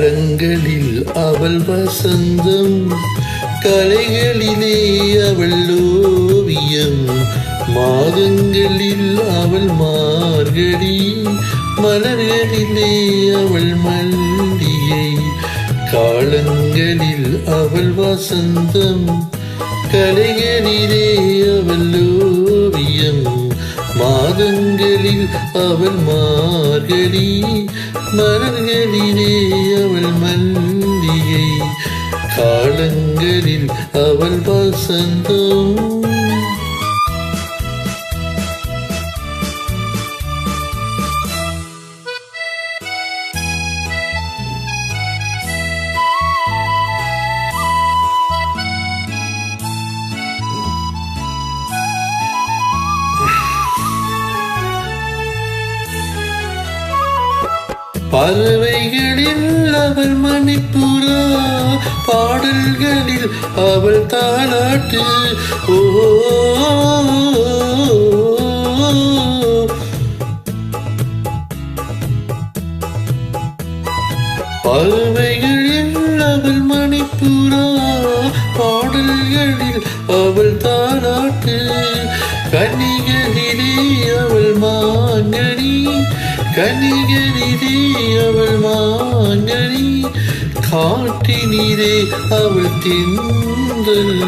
காலங்களில் அவள் வசந்தம், கலைகளிலே அவள் ஓவியம், மாதங்களில் அவள் மார்கழி, மலர்களிலே அவள் மல்லிகை. காலங்களில் அவள் வசந்தம், கலைகளிலே அவள் ஓவியம், மாதங்களில் அவள் மார்கழி, மலர்களிலே அவள் மல்லிகை. காலங்களில் அவள் வசந்தம். பறவைகளில் அவள் மணிப்புறா, பாடல்களில் அவள் தாலாட்டு. ஓ பறவைகளில் அவள் மணிப்புறா, பாடல்களில் அவள் தாலாட்டு. கனிகளிலே அவள் மாங்கனி, கனிகளிலே அவள் மாங்கனி. காட்டினிலே அவள் திங்கள்,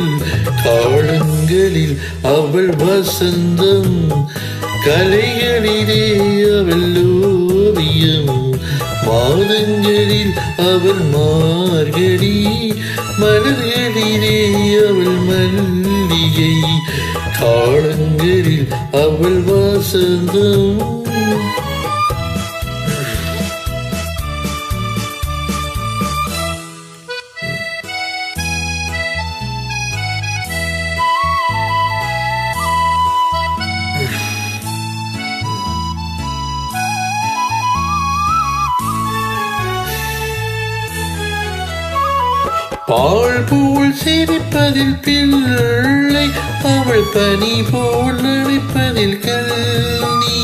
காலங்களில் அவள் வசந்தம், கலைகளிலே அவள் ஓவியம், மாதங்களில் அவள் மார்கழி, மலர்களிலே அவள் மல்லிகை. காலங்களில் அவள் வசந்தம். பால் போல் சிரிப்பதில் பிள்ளை, அவள் பனி போல் நடிப்பதில் கல்வி.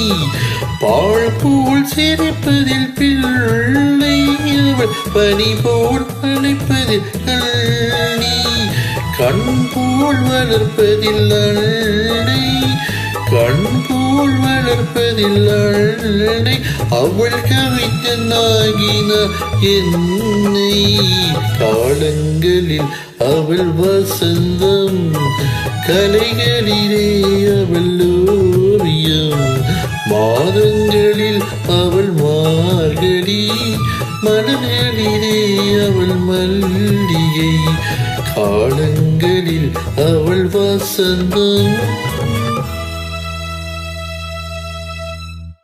பால் போல் சிரிப்பதில் பிள்ளை, அவள் பனி போல் நடிப்பதில் கல்வி. கண் போல் வளர்ப்பதில் அள்ளை, கண் போல் வளர்ப்பதில் அள்ளை. அவள் கவிஞனாகின என்னை. காலங்களில் அவள் வசந்தம், கலைகளிலே அவள் ஓவியம், மாதங்களில் அவள் மார்கழி, மலர்களிலே அவள் மல்லிகை. காலங்களில் அவள் வசந்தம்.